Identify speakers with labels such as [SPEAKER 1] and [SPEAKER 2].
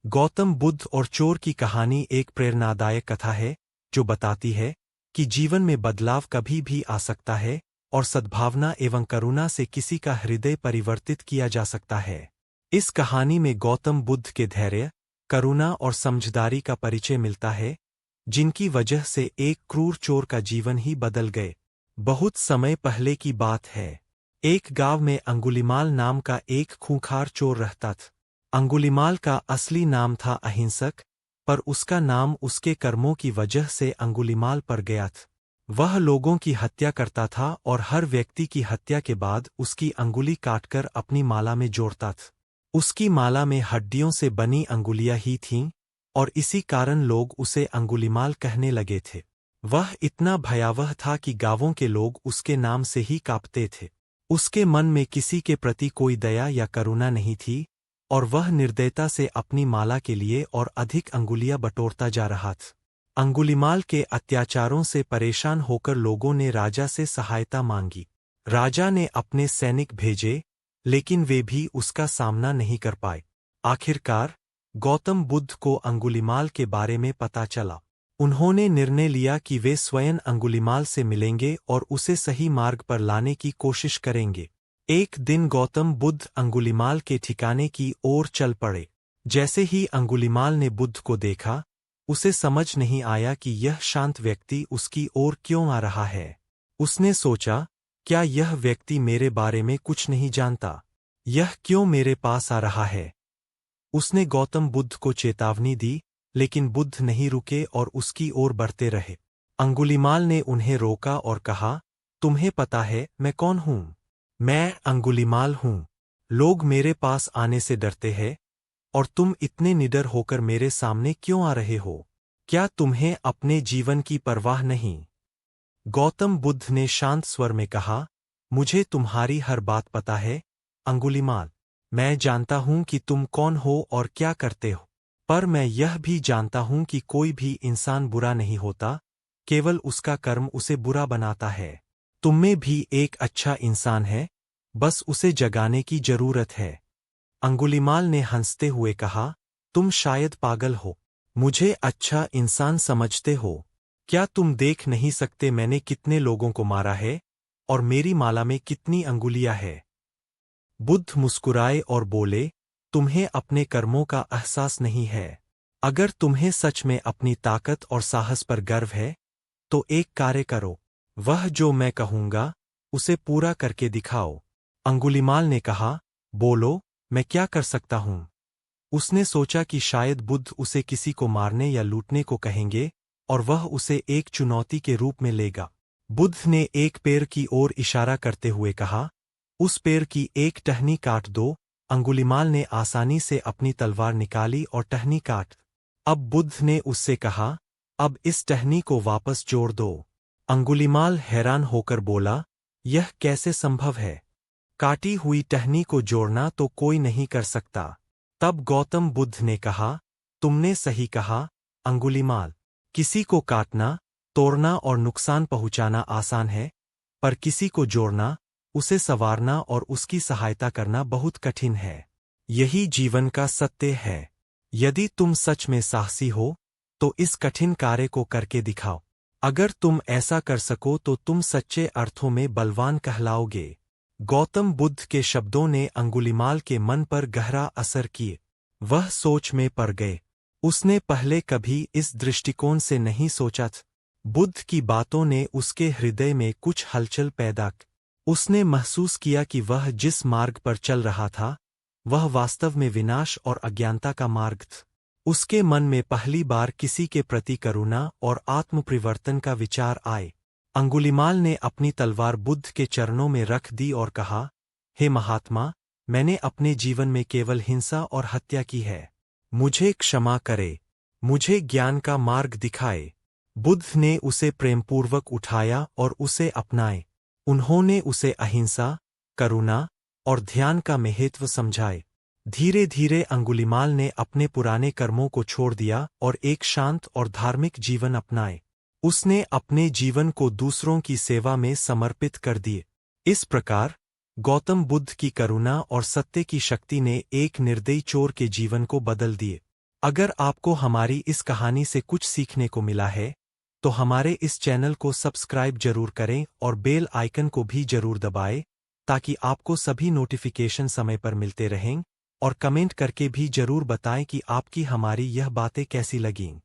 [SPEAKER 1] गौतम बुद्ध और चोर की कहानी एक प्रेरणादायक कथा है जो बताती है कि जीवन में बदलाव कभी भी आ सकता है और सद्भावना एवं करुणा से किसी का हृदय परिवर्तित किया जा सकता है। इस कहानी में गौतम बुद्ध के धैर्य, करुणा और समझदारी का परिचय मिलता है, जिनकी वजह से एक क्रूर चोर का जीवन ही बदल गए। बहुत समय पहले की बात है। एक गांव में अंगुलीमाल नाम का एक खूंखार चोर रहता था। अंगुलीमाल का असली नाम था अहिंसक, पर उसका नाम उसके कर्मों की वजह से अंगुलीमाल पड़ गया था। वह लोगों की हत्या करता था और हर व्यक्ति की हत्या के बाद उसकी अंगुली काटकर अपनी माला में जोड़ता था। उसकी माला में हड्डियों से बनी अंगुलियां ही थीं और इसी कारण लोग उसे अंगुलीमाल कहने लगे थे। वह इतना भयावह था कि गांवों के लोग उसके नाम से ही कांपते थे। उसके मन में किसी के प्रति कोई दया या करुणा नहीं थी और वह निर्दयता से अपनी माला के लिए और अधिक अंगुलियां बटोरता जा रहा था। अंगुलीमाल के अत्याचारों से परेशान होकर लोगों ने राजा से सहायता मांगी। राजा ने अपने सैनिक भेजे, लेकिन वे भी उसका सामना नहीं कर पाए। आखिरकार गौतम बुद्ध को अंगुलीमाल के बारे में पता चला। उन्होंने निर्णय लिया कि वे स्वयं अंगुलीमाल से मिलेंगे और उसे सही मार्ग पर लाने की कोशिश करेंगे। एक दिन गौतम बुद्ध अंगुलीमाल के ठिकाने की ओर चल पड़े। जैसे ही अंगुलीमाल ने बुद्ध को देखा, उसे समझ नहीं आया कि यह शांत व्यक्ति उसकी ओर क्यों आ रहा है। उसने सोचा, क्या यह व्यक्ति मेरे बारे में कुछ नहीं जानता? यह क्यों मेरे पास आ रहा है? उसने गौतम बुद्ध को चेतावनी दी, लेकिन बुद्ध नहीं रुके और उसकी ओर बढ़ते रहे। अंगुलीमाल ने उन्हें रोका और कहा, तुम्हें पता है मैं कौन हूं? मैं अंगुलीमाल हूं। लोग मेरे पास आने से डरते हैं और तुम इतने निडर होकर मेरे सामने क्यों आ रहे हो? क्या तुम्हें अपने जीवन की परवाह नहीं? गौतम बुद्ध ने शांत स्वर में कहा, मुझे तुम्हारी हर बात पता है, अंगुलीमाल। मैं जानता हूं कि तुम कौन हो और क्या करते हो, पर मैं यह भी जानता हूं कि कोई भी इंसान बुरा नहीं होता, केवल उसका कर्म उसे बुरा बनाता है। तुममें भी एक अच्छा इंसान है, बस उसे जगाने की जरूरत है। अंगुलीमाल ने हंसते हुए कहा, तुम शायद पागल हो। मुझे अच्छा इंसान समझते हो? क्या तुम देख नहीं सकते मैंने कितने लोगों को मारा है और मेरी माला में कितनी अंगुलियां हैं? बुद्ध मुस्कुराए और बोले, तुम्हें अपने कर्मों का एहसास नहीं है। अगर तुम्हें सच में अपनी ताकत और साहस पर गर्व है, तो एक कार्य करो। वह जो मैं कहूंगा, उसे पूरा करके दिखाओ। अंगुलीमाल ने कहा, बोलो, मैं क्या कर सकता हूं? उसने सोचा कि शायद बुद्ध उसे किसी को मारने या लूटने को कहेंगे और वह उसे एक चुनौती के रूप में लेगा। बुद्ध ने एक पेड़ की ओर इशारा करते हुए कहा, उस पेड़ की एक टहनी काट दो। अंगुलीमाल ने आसानी से अपनी तलवार निकाली और टहनी काट। अब बुद्ध ने उससे कहा, अब इस टहनी को वापस जोड़ दो। अंगुलीमाल हैरान होकर बोला, यह कैसे संभव है? काटी हुई टहनी को जोड़ना तो कोई नहीं कर सकता। तब गौतम बुद्ध ने कहा, तुमने सही कहा, अंगुलीमाल। किसी को काटना, तोड़ना और नुकसान पहुंचाना आसान है, पर किसी को जोड़ना, उसे संवारना और उसकी सहायता करना बहुत कठिन है। यही जीवन का सत्य है। यदि तुम सच में साहसी हो, तो इस कठिन कार्य को करके दिखाओ। अगर तुम ऐसा कर सको तो तुम सच्चे अर्थों में बलवान कहलाओगे। गौतम बुद्ध के शब्दों ने अंगुलीमाल के मन पर गहरा असर किए। वह सोच में पड़ गए। उसने पहले कभी इस दृष्टिकोण से नहीं सोचा था। बुद्ध की बातों ने उसके हृदय में कुछ हलचल पैदा की। उसने महसूस किया कि वह जिस मार्ग पर चल रहा था, वह वास्तव में विनाश और अज्ञानता का मार्ग था। उसके मन में पहली बार किसी के प्रति करुणा और आत्मपरिवर्तन का विचार आए। अंगुलीमाल ने अपनी तलवार बुद्ध के चरणों में रख दी और कहा, हे महात्मा, मैंने अपने जीवन में केवल हिंसा और हत्या की है। मुझे क्षमा करे। मुझे ज्ञान का मार्ग दिखाए। बुद्ध ने उसे प्रेमपूर्वक उठाया और उसे अपनाए। उन्होंने उसे अहिंसा, करुणा और ध्यान का महत्व समझाए। धीरे धीरे अंगुलीमाल ने अपने पुराने कर्मों को छोड़ दिया और एक शांत और धार्मिक जीवन अपनाए। उसने अपने जीवन को दूसरों की सेवा में समर्पित कर दिए। इस प्रकार गौतम बुद्ध की करुणा और सत्य की शक्ति ने एक निर्दयी चोर के जीवन को बदल दिए। अगर आपको हमारी इस कहानी से कुछ सीखने को मिला है, तो हमारे इस चैनल को सब्सक्राइब जरूर करें और बेल आइकन को भी जरूर दबाएं, ताकि आपको सभी नोटिफिकेशन समय पर मिलते रहें, और कमेंट करके भी जरूर बताएं कि आपकी हमारी यह बातें कैसी लगीं।